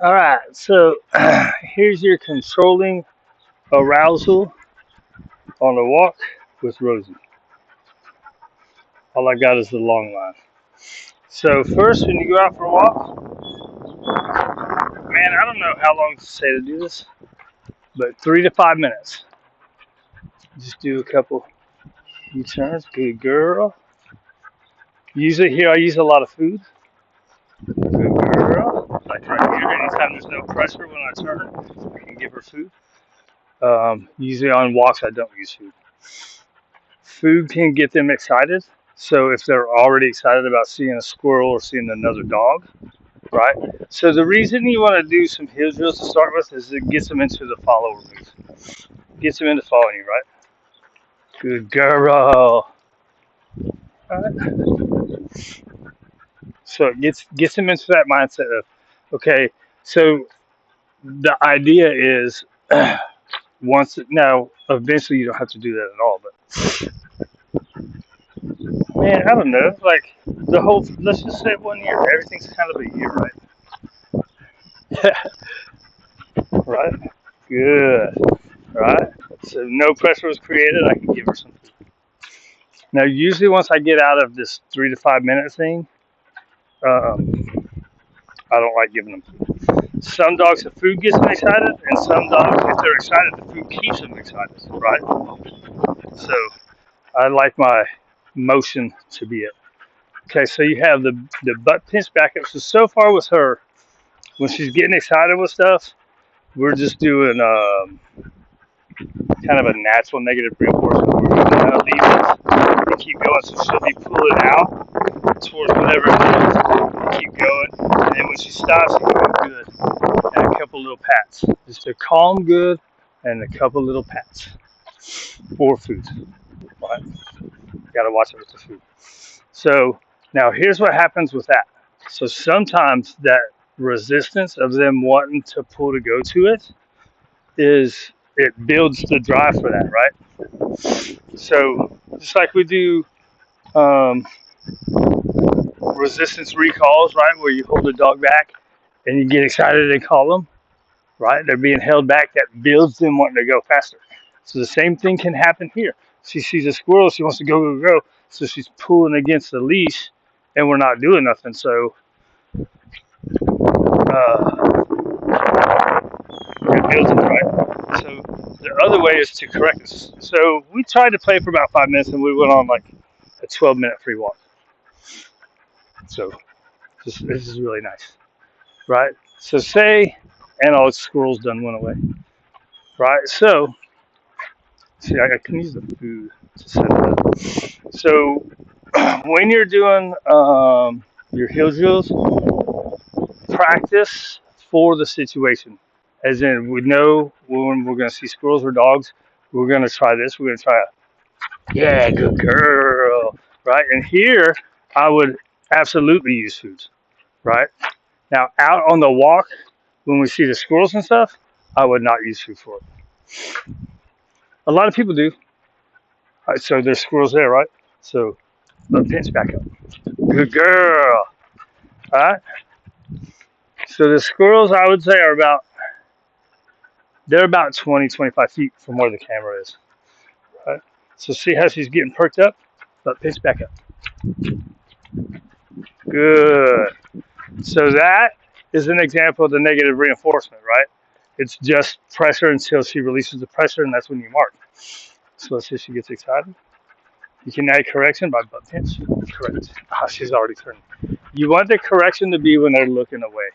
All right, so here's your controlling arousal on a walk with Rosie. All I got is the long line. So first, when you go out for a walk, man, I don't know how long to say to do this, but 3 to 5 minutes. Just do a couple U-turns. Good girl. Usually here I use a lot of food. Good girl. Like right here, anytime there's no pressure when I turn, I can give her food. Usually on walks I don't use food. Food can get them excited. So if they're already excited about seeing a squirrel or seeing another dog, right? So the reason you want to do some heel drills to start with is it gets them into the follower move. Gets them into following you, right? Good girl. Right. So it gets them into that mindset of, okay, so the idea is once now eventually you don't have to do that at all, but man, I don't know, like the whole let's just say 1 year, everything's kind of a year, right? Right? Good. Right? So no pressure was created. I can give her some food. Now, usually once I get out of this 3 to 5 minute thing, um, I don't like giving them food. Some dogs, the food gets them excited, and some dogs, if they're excited, the food keeps them excited. Right? So I like my motion to be it. Okay, so you have the butt pinch back up. So far with her, when she's getting excited with stuff, we're just doing kind of a natural negative reinforcement. We're going to kind of leave it and keep going. So she'll be pulling out towards whatever it is. Keep going. And then when she stops, you go good. And a couple little pats. Just a calm good and a couple little pats. For food. Right? Got to watch it with the food. So now here's what happens with that. So sometimes that resistance of them wanting to pull to go to it is it builds the drive for that, right? So just like we do um, resistance recalls, right, where you hold the dog back and you get excited and call them, right? They're being held back. That builds them wanting to go faster. So the same thing can happen here. She sees a squirrel, she wants to go, go, go. So she's pulling against the leash, and we're not doing nothing. So uh, it builds it, right? So the other way is to correct this. So we tried to play for about 5 minutes, and we went on like a 12-minute free walk. So this is really nice, right? So say, and all the squirrels done went away, right? So see, I can use the food to set it up. So when you're doing your heel drills, practice for the situation. As in, we know when we're going to see squirrels or dogs, we're going to try this. We're going to try a, yeah, good girl, right? And here, I would absolutely use food, right? Now, out on the walk, when we see the squirrels and stuff, I would not use food for it. A lot of people do. Right, so there's squirrels there, right? So the pinch back up. Good girl. All right. So the squirrels, I would say, they're about 20, 25 feet from where the camera is. Right. So see how she's getting perked up? But pinch back up. Good. So that is an example of the negative reinforcement, right? It's just pressure until she releases the pressure, and that's when you mark. So let's see if she gets excited. You can add correction by butt pinch. Correct. Ah, she's already turning. You want the correction to be when they're looking away,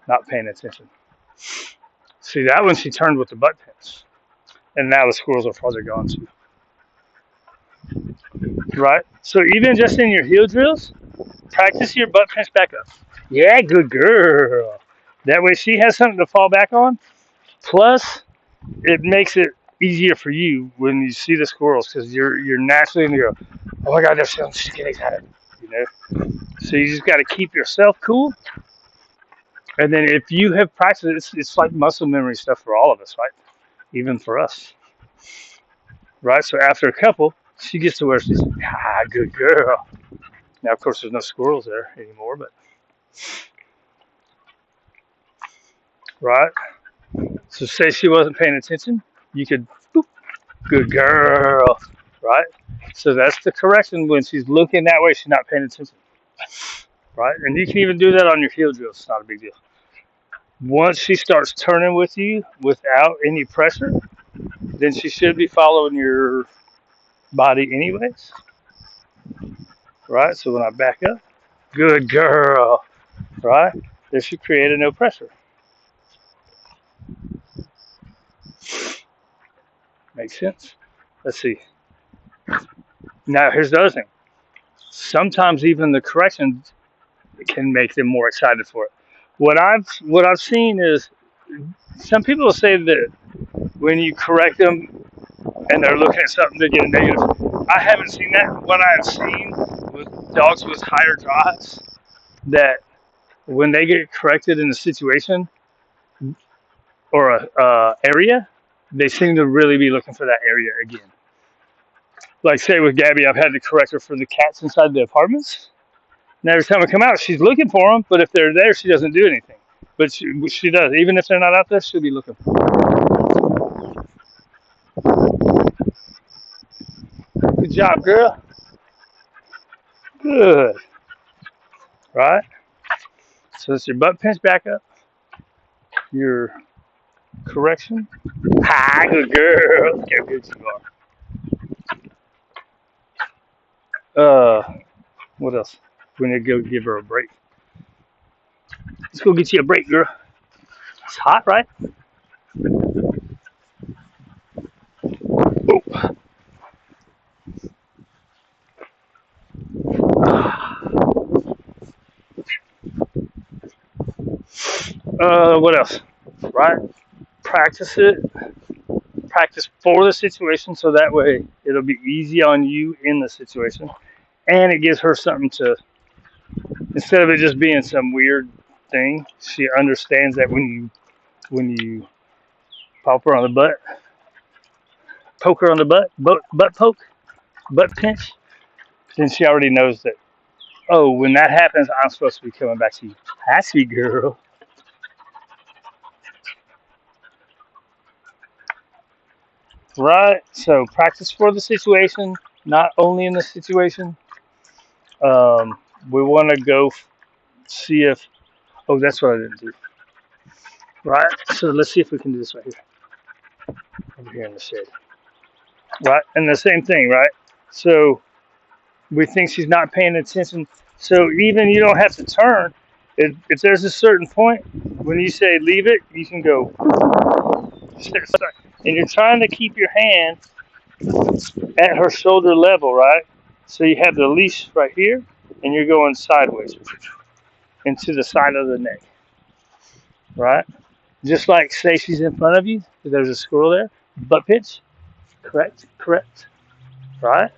not paying attention. See, that one she turned with the butt pinch. And now the squirrels are farther gone too. Right? So even just in your heel drills, practice your butt pinch back up. Yeah, good girl. That way she has something to fall back on. Plus, it makes it easier for you when you see the squirrels because you're naturally going to go, oh my God, she's getting excited. You know? So you just got to keep yourself cool. And then if you have practiced it, it's like muscle memory stuff for all of us, right? Even for us. Right? So after a couple, she gets to where she's, good girl. Now, of course, there's no squirrels there anymore, but right? So say she wasn't paying attention, you could, boop, good girl, right? So that's the correction when she's looking that way, she's not paying attention, right? And you can even do that on your heel drills. It's not a big deal. Once she starts turning with you without any pressure, then she should be following your body anyways, right? So when I back up, good girl, right? There she created no pressure. Makes sense? Let's see. Now here's the other thing. Sometimes even the corrections can make them more excited for it. What I've seen is some people will say that when you correct them and they're looking at something to get a negative. I haven't seen that. What I've seen with dogs with higher drives, that when they get corrected in a situation or a area, they seem to really be looking for that area again. Like say with Gabby, I've had to correct her for the cats inside the apartments. And every time I come out, she's looking for them, but if they're there, she doesn't do anything. But she does. Even if they're not out there, she'll be looking for them. Good job, girl. Good. Right? So it's your butt pinch back up, your correction. Hi, good girl. Look how good you are. What else? We need to go give her a break. Let's go get you a break, girl. It's hot, right? What else? Right? Practice it. Practice for the situation so that way it'll be easy on you in the situation. And it gives her something to, instead of it just being some weird thing, she understands that when you pop her on the butt, poke her on the butt poke, butt pinch, then she already knows that, oh, when that happens, I'm supposed to be coming back to you. Happy girl. Right? So practice for the situation, not only in the situation. Um, we want to go see if, oh, that's what I didn't do. Right? So let's see if we can do this right here, over here in the shade. Right? And the same thing, right? So we think she's not paying attention. So even you don't have to turn. If there's a certain point, when you say leave it, you can go, and you're trying to keep your hand at her shoulder level, right? So you have the leash right here, and you're going sideways into the side of the neck, right? Just like say she's in front of you, if there's a squirrel there, butt pinch, correct, right?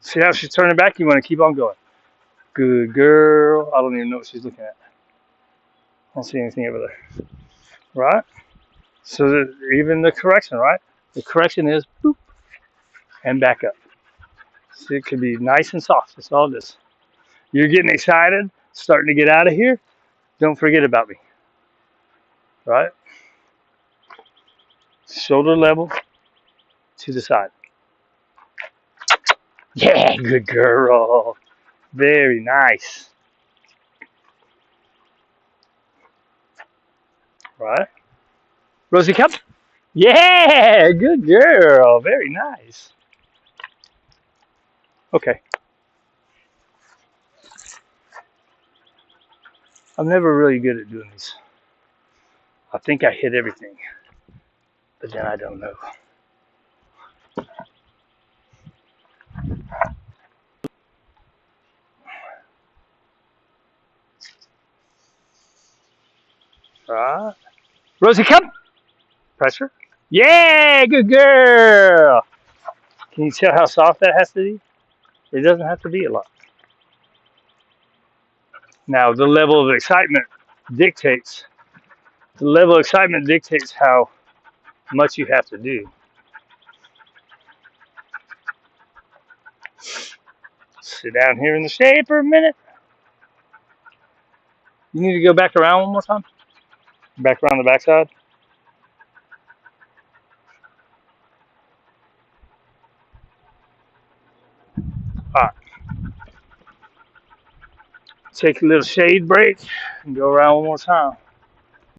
See how she's turning back? You want to keep on going. Good girl. I don't even know what she's looking at. I don't see anything over there, right? So even the correction, right? The correction is boop and back up. So it could be nice and soft. That's all it is. You're getting excited, starting to get out of here. Don't forget about me, right? Shoulder level to the side. Yeah, good girl. Very nice. Right? Rosie, come. Yeah, good girl. Very nice. Okay. I'm never really good at doing these. I think I hit everything, but then I don't know. Right? Rosie, come. Pressure. Yeah, good girl. Can you tell how soft that has to be? It doesn't have to be a lot. Now, the level of excitement dictates. The level of excitement dictates how much you have to do. Sit down here in the shade for a minute. You need to go back around one more time. Back around the backside. All right. Take a little shade break and go around one more time.